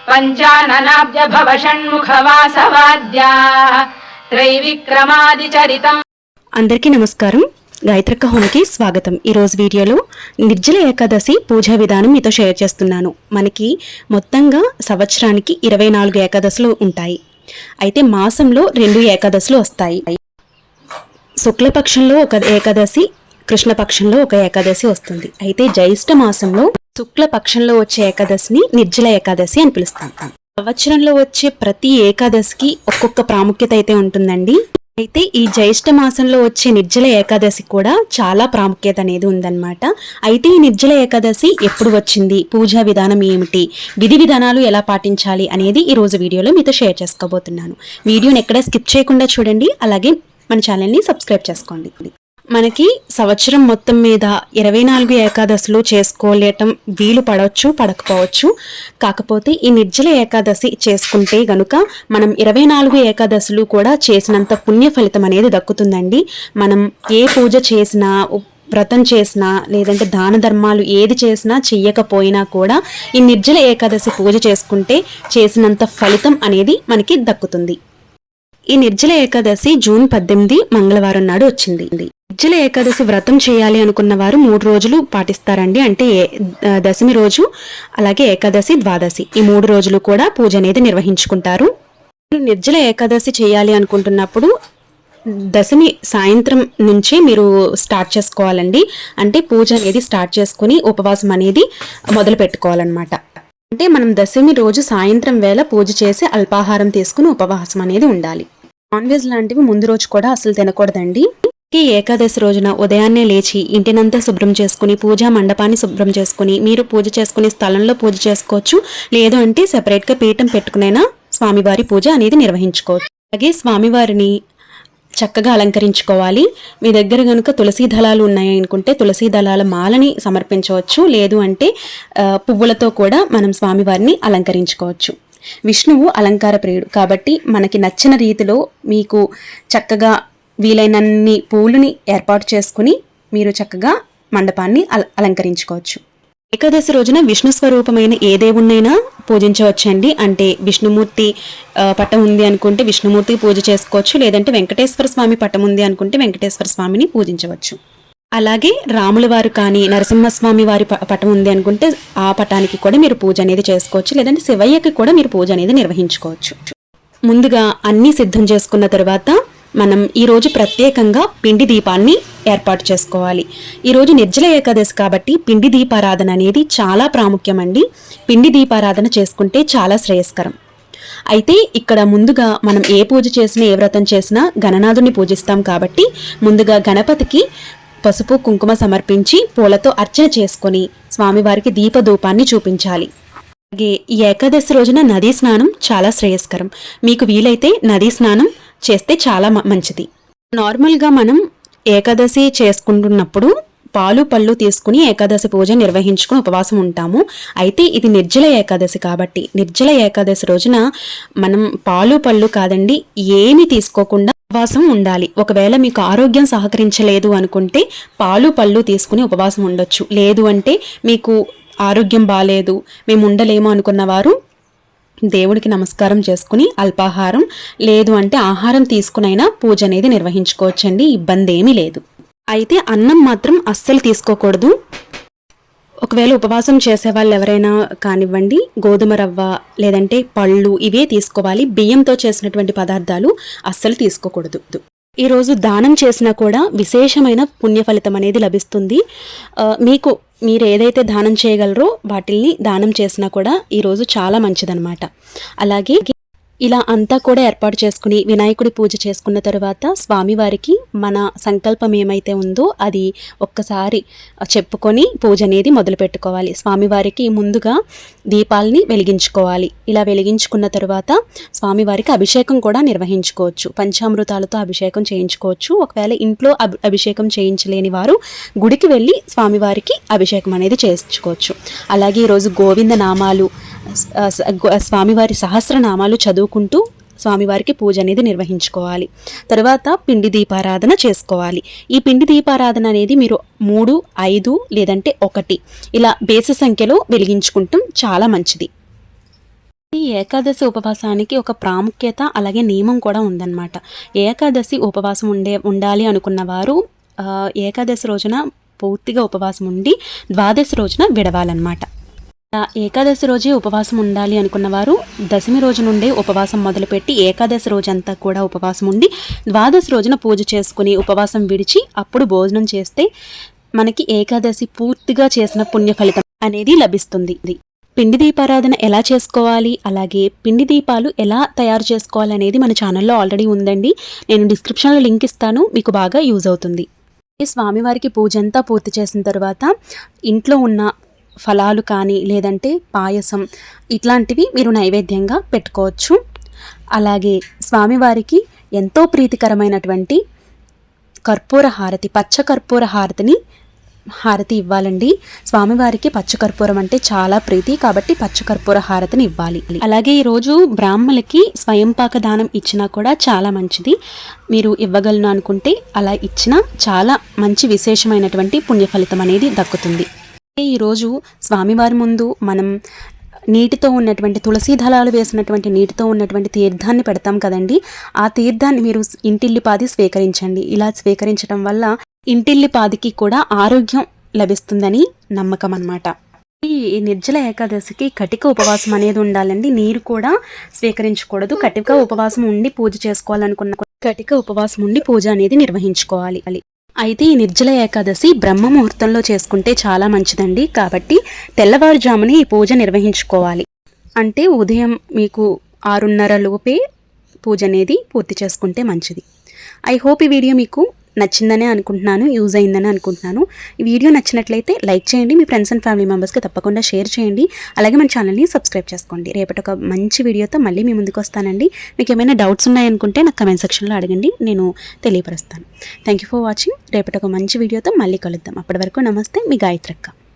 పంచాననాబ్జ భవ షణ్ముఖవాసవాద్యా త్రైవిక్రమాదిచరితం. అందరికీ నమస్కారం. గాయత్రక్క హోమ్కి స్వాగతం. ఈరోజు వీడియోలో నిర్జల ఏకాదశి పూజా విధానం మీతో షేర్ చేస్తున్నాను. మనకి మొత్తంగా సంవత్సరానికి 24 ఏకాదశులు ఉంటాయి. అయితే మాసంలో 2 ఏకాదశులు వస్తాయి. శుక్లపక్షంలో ఒక ఏకాదశి, కృష్ణపక్షంలో ఒక ఏకాదశి వస్తుంది. అయితే జ్యేష్ఠ మాసంలో శుక్లపక్షంలో వచ్చే ఏకాదశిని నిర్జల ఏకాదశి అని పిలుస్తాం. సంవత్సరంలో వచ్చే ప్రతి ఏకాదశికి ఒక్కొక్క ప్రాముఖ్యత అయితే ఉంటుందండి. అయితే ఈ జ్యేష్ఠ మాసంలో వచ్చే నిర్జల ఏకాదశి కూడా చాలా ప్రాముఖ్యత అనేది ఉందన్నమాట. అయితే ఈ నిర్జల ఏకాదశి ఎప్పుడు వచ్చింది, పూజా విధానం ఏమిటి, విధి విధానాలు ఎలా పాటించాలి అనేది ఈ రోజు వీడియోలో మీతో షేర్ చేసుకోబోతున్నాను. వీడియోని ఎక్కడ స్కిప్ చేయకుండా చూడండి. అలాగే మన ఛానల్ని సబ్స్క్రైబ్ చేసుకోండి. మనకి సంవత్సరం మొత్తం మీద 24 ఏకాదశులు చేసుకోలేటం వీలు పడవచ్చు, పడకపోవచ్చు. కాకపోతే ఈ నిర్జల ఏకాదశి చేసుకుంటే గనుక మనం 24 ఏకాదశులు కూడా చేసినంత పుణ్య ఫలితం అనేది దక్కుతుందండి. మనం ఏ పూజ చేసినా, వ్రతం చేసినా, లేదంటే దాన ధర్మాలు ఏది చేసినా చెయ్యకపోయినా కూడా ఈ నిర్జల ఏకాదశి పూజ చేసుకుంటే చేసినంత ఫలితం అనేది మనకి దక్కుతుంది. ఈ నిర్జల ఏకాదశి జూన్ 18 మంగళవారం నాడు వచ్చింది. నిర్జల ఏకాదశి వ్రతం చేయాలి అనుకున్న వారు 3 రోజులు పాటిస్తారండి. అంటే దశమి రోజు, అలాగే ఏకాదశి, ద్వాదశి ఈ 3 రోజులు కూడా పూజ అనేది నిర్వహించుకుంటారు. నిర్జల ఏకాదశి చేయాలి అనుకుంటున్నప్పుడు దశమి సాయంత్రం నుంచే మీరు స్టార్ట్ చేసుకోవాలండి. అంటే పూజ అనేది స్టార్ట్ చేసుకుని ఉపవాసం అనేది మొదలు పెట్టుకోవాలన్నమాట. అంటే మనం దశమి రోజు సాయంత్రం వేళ పూజ చేసి అల్పాహారం తీసుకుని ఉపవాసం అనేది ఉండాలి. నాన్ వెజ్ లాంటివి ముందు రోజు కూడా అసలు తినకూడదండి. ఈ ఏకాదశి రోజున ఉదయాన్నే లేచి ఇంటినంతా శుభ్రం చేసుకుని, పూజా మండపాన్ని శుభ్రం చేసుకుని, మీరు పూజ చేసుకునే స్థలంలో పూజ చేసుకోవచ్చు. లేదు అంటే సెపరేట్గా పీఠం పెట్టుకునైనా స్వామివారి పూజ అనేది నిర్వహించుకోవచ్చు. అలాగే స్వామివారిని చక్కగా అలంకరించుకోవాలి. మీ దగ్గర కనుక తులసి దళాలు ఉన్నాయి అనుకుంటే తులసి దళాల మాలని సమర్పించవచ్చు. లేదు అంటే పువ్వులతో కూడా మనం స్వామివారిని అలంకరించుకోవచ్చు. విష్ణువు అలంకార ప్రియుడు కాబట్టి మనకి నచ్చిన రీతిలో మీకు చక్కగా వీలైనన్ని పూలుని ఏర్పాటు చేసుకుని మీరు చక్కగా మండపాన్ని అలంకరించుకోవచ్చు. ఏకాదశి రోజున విష్ణు స్వరూపమైన ఏ దేవుణ్ణైనా పూజించవచ్చండి. అంటే విష్ణుమూర్తి పటం ఉంది అనుకుంటే విష్ణుమూర్తికి పూజ చేసుకోవచ్చు. లేదంటే వెంకటేశ్వర స్వామి పటం ఉంది అనుకుంటే వెంకటేశ్వర స్వామిని పూజించవచ్చు. అలాగే రాముల వారు కానీ నరసింహస్వామి వారి పటం ఉంది అనుకుంటే ఆ పటానికి కూడా మీరు పూజ అనేది చేసుకోవచ్చు. లేదంటే శివయ్యకి కూడా మీరు పూజ అనేది నిర్వహించుకోవచ్చు. ముందుగా అన్నీ సిద్ధం చేసుకున్న తర్వాత మనం ఈరోజు ప్రత్యేకంగా పిండి దీపాన్ని ఏర్పాటు చేసుకోవాలి. ఈరోజు నిర్జల ఏకాదశి కాబట్టి పిండి దీపారాధన అనేది చాలా ప్రాముఖ్యమండి. పిండి దీపారాధన చేసుకుంటే చాలా శ్రేయస్కరం. అయితే ఇక్కడ ముందుగా మనం ఏ పూజ చేసినా, ఏ వ్రతం చేసినా గణనాథుని పూజిస్తాం కాబట్టి ముందుగా గణపతికి పసుపు కుంకుమ సమర్పించి పూలతో అర్చన చేసుకొని స్వామివారికి దీపధూపాన్ని చూపించాలి. అలాగే ఈ ఏకాదశి రోజున నదీ స్నానం చాలా శ్రేయస్కరం. మీకు వీలైతే నదీ స్నానం చేస్తే చాలా మంచిది. నార్మల్గా మనం ఏకాదశి చేసుకుంటున్నప్పుడు పాలు పళ్ళు తీసుకుని ఏకాదశి పూజ నిర్వహించుకుని ఉపవాసం ఉంటాము. అయితే ఇది నిర్జల ఏకాదశి కాబట్టి నిర్జల ఏకాదశి రోజున మనం పాలు పళ్ళు కాదండి, ఏమి తీసుకోకుండా ఉపవాసం ఉండాలి. ఒకవేళ మీకు ఆరోగ్యం సహకరించలేదు అనుకుంటే పాలు పళ్ళు తీసుకుని ఉపవాసం ఉండొచ్చు. లేదు అంటే మీకు ఆరోగ్యం బాగాలేదు, మేము ఉండలేము అనుకున్న వారు దేవుడికి నమస్కారం చేసుకుని అల్పాహారం లేదు అంటే ఆహారం తీసుకునైనా పూజ అనేది నిర్వహించుకోవచ్చండి. ఇబ్బంది ఏమీ లేదు. అయితే అన్నం మాత్రం అస్సలు తీసుకోకూడదు. ఒకవేళ ఉపవాసం చేసే వాళ్ళు ఎవరైనా కానివ్వండి, గోధుమ రవ్వ లేదంటే పళ్ళు ఇవే తీసుకోవాలి. బియ్యంతో చేసినటువంటి పదార్థాలు అస్సలు తీసుకోకూడదు. ఈరోజు దానం చేసినా కూడా విశేషమైన పుణ్య ఫలితం అనేది లభిస్తుంది. మీరు ఏదైతే దానం చేయగలరో వాటిల్ని దానం చేసినా కూడా ఈరోజు చాలా మంచిదన్నమాట. అలాగే ఇలా అంతా కూడా ఏర్పాటు చేసుకుని వినాయకుడి పూజ చేసుకున్న తర్వాత స్వామివారికి మన సంకల్పం ఏమైతే ఉందో అది ఒక్కసారి చెప్పుకొని పూజ అనేది మొదలు పెట్టుకోవాలి. స్వామివారికి ముందుగా దీపాలని వెలిగించుకోవాలి. ఇలా వెలిగించుకున్న తర్వాత స్వామివారికి అభిషేకం కూడా నిర్వహించుకోవచ్చు. పంచామృతాలతో అభిషేకం చేయించుకోవచ్చు. ఒకవేళ ఇంట్లో అభిషేకం చేయించలేని వారు గుడికి వెళ్ళి స్వామివారికి అభిషేకం అనేది చేయించుకోవచ్చు. అలాగే ఈరోజు గోవింద నామాలు, స్వామివారి సహస్రనామాలు చదువుకుంటూ స్వామివారికి పూజ అనేది నిర్వహించుకోవాలి. తర్వాత పిండి దీపారాధన చేసుకోవాలి. ఈ పిండి దీపారాధన అనేది మీరు 3, 5 లేదంటే 1 ఇలా బేసి సంఖ్యలో వెలిగించుకుంటాం చాలా మంచిది. ఈ ఏకాదశి ఉపవాసానికి ఒక ప్రాముఖ్యత అలాగే నియమం కూడా ఉందన్నమాట. ఏకాదశి ఉపవాసం ఉండాలి అనుకున్న వారు ఏకాదశి రోజున పూర్తిగా ఉపవాసం ఉండి ద్వాదశి రోజున విడవాలన్నమాట. ఏకాదశి రోజే ఉపవాసం ఉండాలి అనుకున్న వారు దశమి రోజు నుండే ఉపవాసం మొదలుపెట్టి ఏకాదశి రోజంతా కూడా ఉపవాసం ఉండి ద్వాదశి రోజున పూజ చేసుకుని ఉపవాసం విడిచి అప్పుడు భోజనం చేస్తే మనకి ఏకాదశి పూర్తిగా చేసిన పుణ్య ఫలితం అనేది లభిస్తుంది. పిండి దీపారాధన ఎలా చేసుకోవాలి, అలాగే పిండి దీపాలు ఎలా తయారు చేసుకోవాలి అనేది మన ఛానల్లో ఆల్రెడీ ఉందండి. నేను డిస్క్రిప్షన్లో లింక్ ఇస్తాను, మీకు బాగా యూజ్ అవుతుంది. ఈ స్వామివారికి పూజ అంతా పూర్తి చేసిన తర్వాత ఇంట్లో ఉన్న ఫలాలు కానీ లేదంటే పాయసం ఇట్లాంటివి మీరు నైవేద్యంగా పెట్టుకోవచ్చు. అలాగే స్వామివారికి ఎంతో ప్రీతికరమైనటువంటి కర్పూర హారతి, పచ్చ కర్పూర హారతి ఇవ్వాలండి. స్వామివారికి పచ్చకర్పూరం అంటే చాలా ప్రీతి కాబట్టి పచ్చకర్పూర హారతిని ఇవ్వాలి. అలాగే ఈరోజు బ్రాహ్మణులకి స్వయంపాక దానం ఇచ్చినా కూడా చాలా మంచిది. మీరు ఇవ్వగలను అనుకుంటే అలా ఇచ్చినా చాలా మంచి విశేషమైనటువంటి పుణ్య ఫలితం అనేది దక్కుతుంది. ఈరోజు స్వామివారి ముందు మనం నీటితో ఉన్నటువంటి తులసి దళాలు వేసినటువంటి నీటితో ఉన్నటువంటి తీర్థాన్ని పెడతాం కదండి. ఆ తీర్థాన్ని మీరు ఇంటిల్లిపాది స్వీకరించండి. ఇలా స్వీకరించడం వల్ల ఇంటిల్లిపాదికి కూడా ఆరోగ్యం లభిస్తుందని నమ్మకం అన్నమాట. ఈ నిర్జల ఏకాదశికి కటిక ఉపవాసం అనేది ఉండాలండి. నీరు కూడా స్వీకరించకూడదు. కటిక ఉపవాసం ఉండి పూజ చేసుకోవాలనుకున్న కటిక ఉపవాసం ఉండి పూజ అనేది నిర్వహించుకోవాలి. అయితే ఈ నిర్జల ఏకాదశి బ్రహ్మ ముహూర్తంలో చేసుకుంటే చాలా మంచిదండి. కాబట్టి తెల్లవారుజామున ఈ పూజ నిర్వహించుకోవాలి. అంటే ఉదయం మీకు 6:30 లోపే పూజ అనేది పూర్తి చేసుకుంటే మంచిది. ఐ హోప్ ఈ వీడియో మీకు నచ్చిందనే అనుకుంటున్నాను, యూజ్ అయిందని అనుకుంటున్నాను. ఈ వీడియో నచ్చినట్లయితే లైక్ చేయండి, మీ ఫ్రెండ్స్ అండ్ ఫ్యామిలీ మెంబర్స్కి తప్పకుండా షేర్ చేయండి. అలాగే మన ఛానల్ని సబ్స్క్రైబ్ చేసుకోండి. రేపటి ఒక మంచి వీడియోతో మళ్ళీ మీ ముందుకు వస్తానండి. మీకు ఏమైనా డౌట్స్ ఉన్నాయనుకుంటే నాకు కమెంట్ సెక్షన్లో అడగండి, నేను తెలియపరుస్తాను. Thank you for watching. రేపటి ఒక మంచి వీడియోతో మళ్ళీ కలుద్దాం. అప్పటి వరకు నమస్తే, మీ గాయత్రక్క.